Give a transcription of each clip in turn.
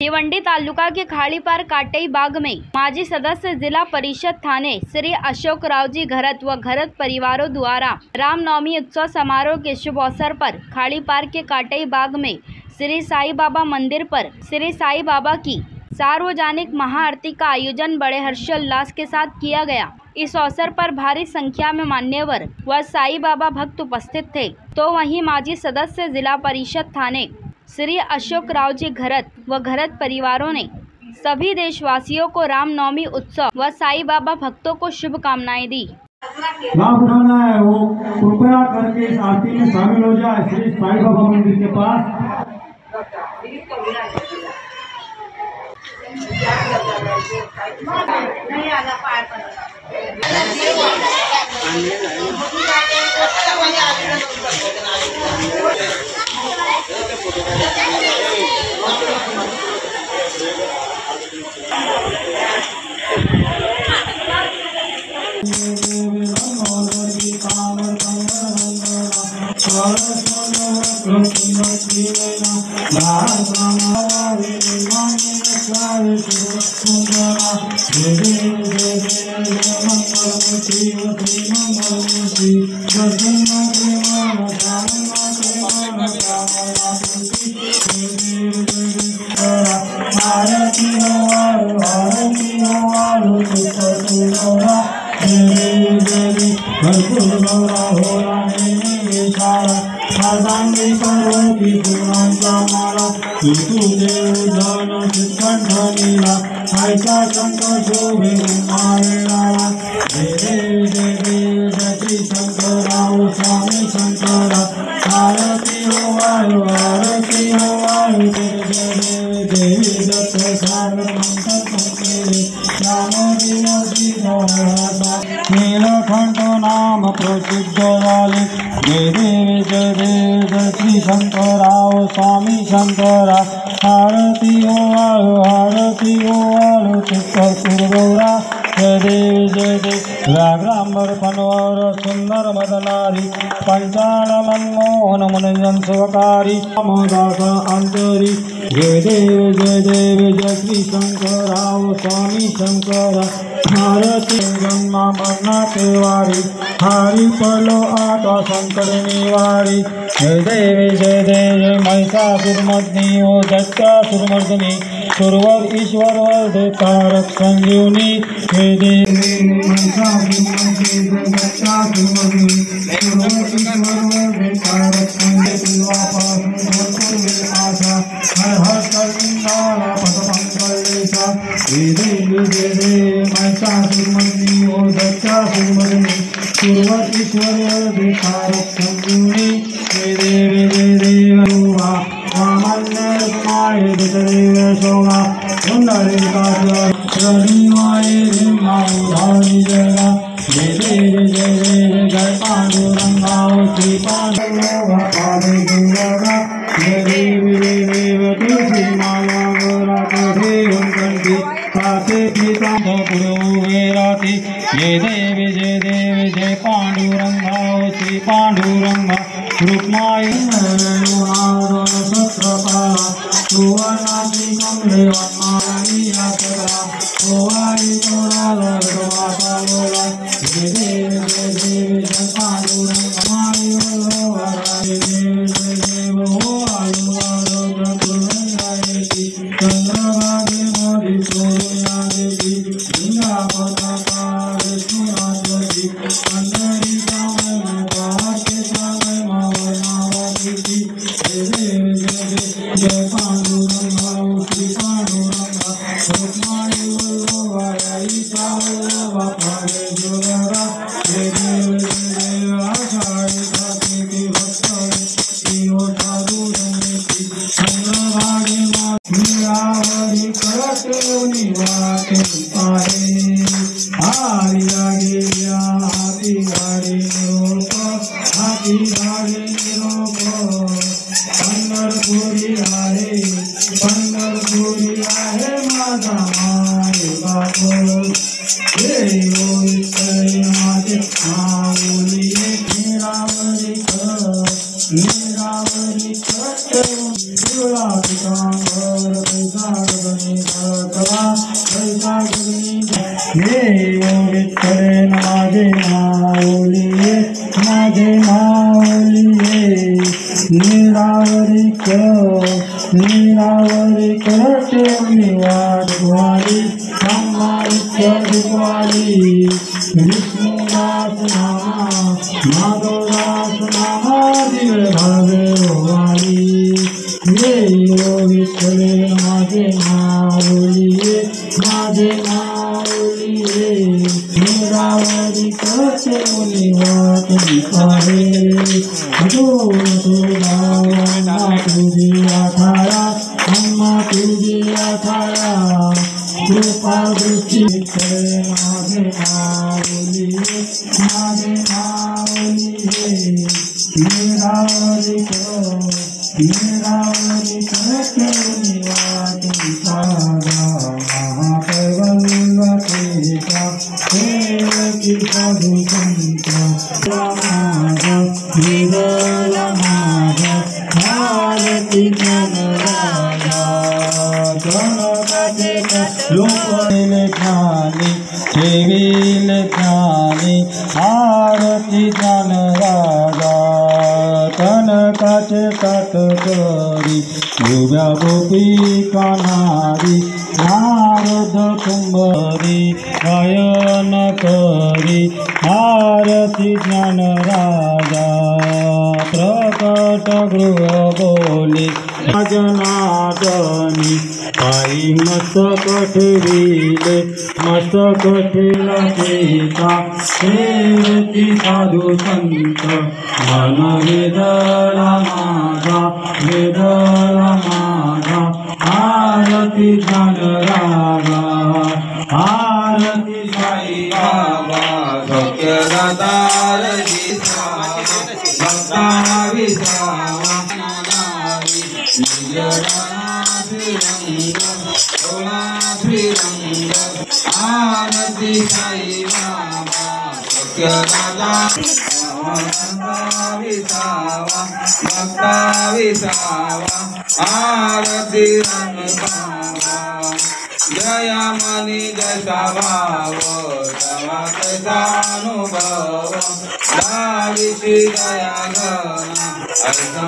भिवंडी तालुका के खाड़ीपार काटई बाग में माजी सदस्य जिला परिषद थाने श्री अशोक रावजी घरत व घरत परिवारों द्वारा रामनवमी उत्सव समारोह के शुभ अवसर पर खाड़ीपार के काटई बाग में श्री साईं बाबा मंदिर पर श्री साईं बाबा की सार्वजनिक महाआरती का आयोजन बड़े हर्षोल्लास के साथ किया गया। इस अवसर पर भारी संख्या में मान्यवर व साईं बाबा भक्त उपस्थित थे। तो वहीं माजी सदस्य जिला परिषद थाने श्री अशोक रावजी घरत व घरत परिवारों ने सभी देशवासियों को रामनवमी उत्सव व साईं बाबा भक्तों को शुभकामनाएं दी। लाभ उठाना है वो कृपया करके इस आरती में शामिल हो जाए श्री साईं बाबा मंदिर के पास। नीलकंठ नाम प्रसिद्ध वाले जय देव श्री शंकराव स्वामी शंकरा आरती हो आलो चित्तर गौरा जय देव राग्रांबर पनवर सुंदर मदनारी पंचाल मनमोहन मनोरंजन सुवकारी दास अंतरी जय देव जय श्री शंकराव स्वामी शंकरा भारती जन्मा मरना तेवारी हरि पलो आटा शंकर निवारी जय देव महिषासुरमर्दिनी ओ दत्तासुरमर्दिनी सुरवर ईश्वर वर देवतारक संजीवनी जय देव महिषासुरमर्दिनी दत्तासुरमर्दिनी सुरवर ईश्वर वर देवतारक संजीवनी आशा हर हर कलिंगाला पदपंकलेशा जय देव महिषासुरमर्दिनी ओ दत्तासुरमर्दिनी सुरवर ईश्वर वर देवतारक संजीवनी जय देव वामन्य देव शोभा सुंदरी काशवाय धारी जगा जय देव जय पांडुरंगाओ श्री पांडुरंगा पादे दुर्गा जय देव तुलसी माला गोरा कोठे कंठी पाते पिता गुरु वेराती जय देव जय पांडुरंगाओ श्री पांडुरंगा रुक्माय नीरावरी ओ विठ्ठले माझे माऊली माझे माऊली निरावरी करते वाटवाली दुखवाली विष्णुदास नामा माधवदास नामा दिव्य भावे वाली ये ओ विठ्ठले माझे माऊली माझे माऊली निरावरी करते वाट दिखावे तुझी आठाया अम्मा तुझी आठाया कृपा दृष्टी माझे माऊली निरावरी करते वाट दिखावा महापर्वतीचा की साधू संत भारती ज्ञानराजा गणपती लोकले ज्ञानी ठेवीले ज्ञानी भारती ज्ञानराजा कनकाचे कात करी उभ्या गोपी कानारी नारद कुंभरी गायन करी भारती ज्ञानराजा प्रकट गृह बोले जनार्दनी आई मस्तक ठेविले मस्तक ठेवला सेवती साधू संत मन वेदला माझा आरती ज्ञानराजा आरती साई बाबा सत्यदातार भक्ता विसावा आरती साई बाबा विसावा भक्ता विसावा आरती रंग बाबा जय मनी जैसा भाव तवा कैसा अनुभव दाविशी दया गणा ऐसा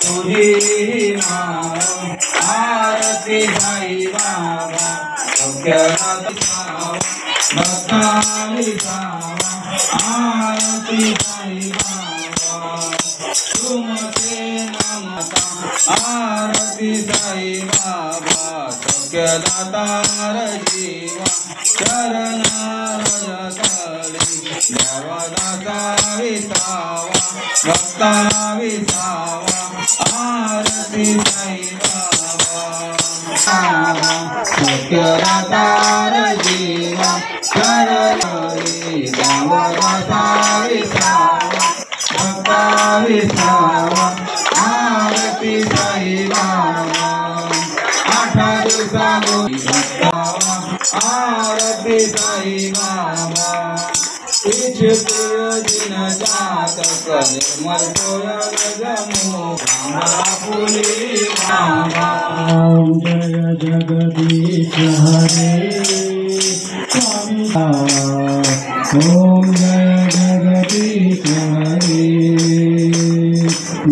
तुझी नाम आरती साई बाबा भक्ता विसावा आरती साई बाबा तुमसे नमता आरती साई बाबा सख्यदातार जीवा चरणारजतली देवदाता विसावा भक्ता विसावा आरती साई बाबा सख्यदातार जीवा चरणारी देवदाता विसावा भक्ता विसावा आरती साई बाबा आठा दिवसा आरती साई बाबा दिन जात निर्मल जमो फुली बाबा जय जगदीश हरे स्वामी ओम जय जगदीश हरे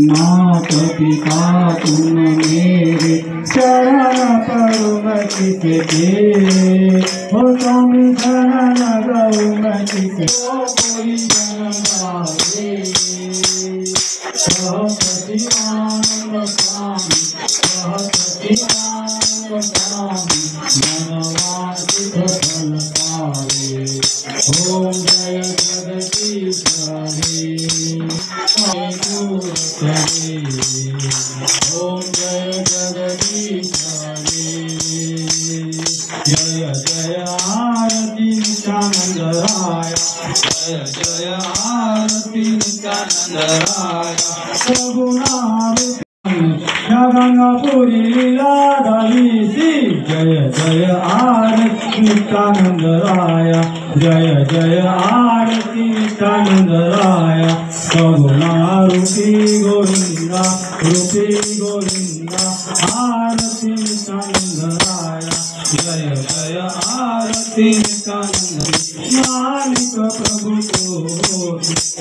मात पिता तुम मेरे चरण परुमति के हो तुम शरण गौमति के कोई जनमावे सहपति आनंद स्वामी सहपति आनंद स्वामी मनवासी फल पावे ओम जय जगदीश हरे ओम जय जगदीश हरे जय जय आरती नित्यानंद राय जय जय आरती नित्यानंद राय गंगापुरी लीला दावीसी जय जय आरती नित्यानंद राय जय जय आरती नित्यानंद राय करुणा रूपी गोविंदा आरती नित्यानंद राय जय जय मालिक प्रभु को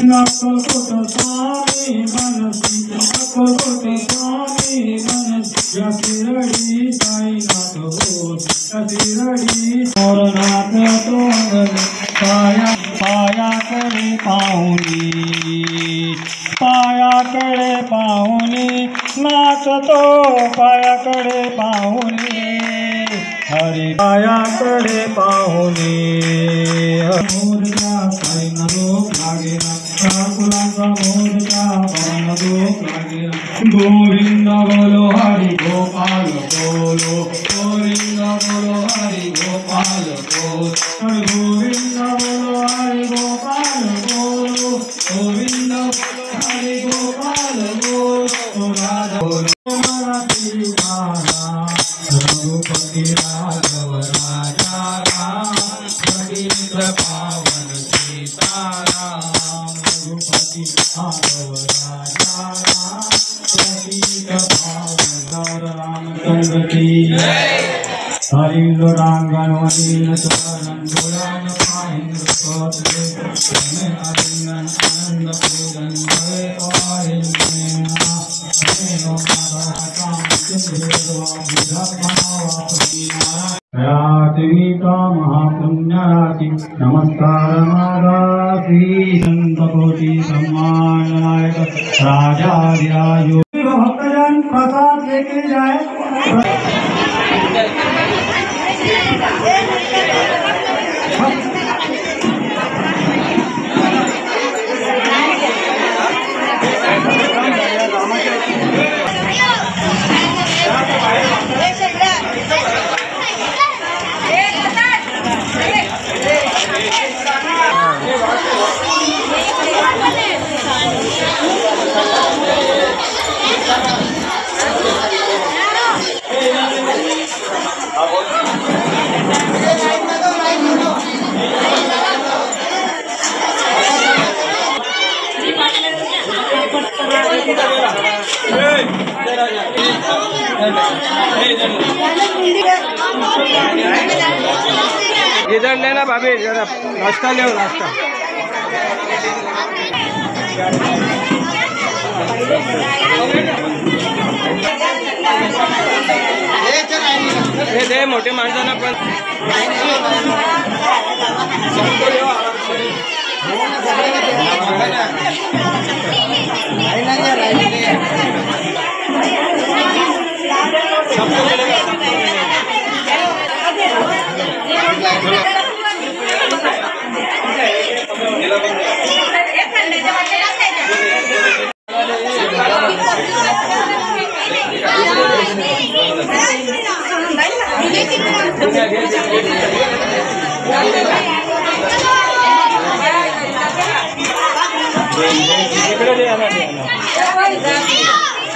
नकलकोट स्वामी बनसी नकलकोट स्वामी बनसी शिरडी साईनाथ हो शिरडी मोरनाथ तोंगल पाया पायाकडे पाहुनी नाचतो पायाकडे पाहुनी हरी पायाकडे पाहुनी मोरचा साईना रोग लागेना ठाकुरांचा मोरचा पावन रोग लागेना गोविंद बोलो हरी गोपाल बोलो गोविंद बोलो हरी गोपाल बोलो गोविंद बोलो हरि गोपाल बोलो गोविंद बोलो हरि गोपाल बोलो राधा बोलो रघुपति राघव राजा राम पवित्र पावन सीताराम रघुपति राघव राजा राम पवित्र पावन रामचंद्र की हरिल रांगन वनील चरण गुलाम पाहिंद्र कोत्रे में अरिंगन आनंद पूजन भय पाहिंद्र नो काम महापुण्यराशि नमस्कार नारासी संतकोटि सम्मान नायक राजाधिराज भक्तजन प्रसाद लेके जाए इधर लेना भाभी जरा नाश्ता ले नाश्ता दे मोठे माणसांना पण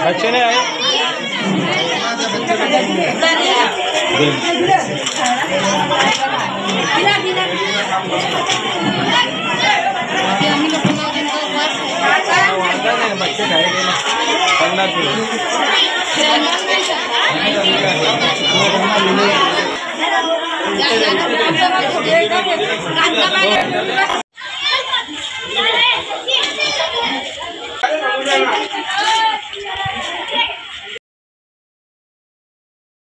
अच्छे नहीं आए बच्चे खाएंगे ना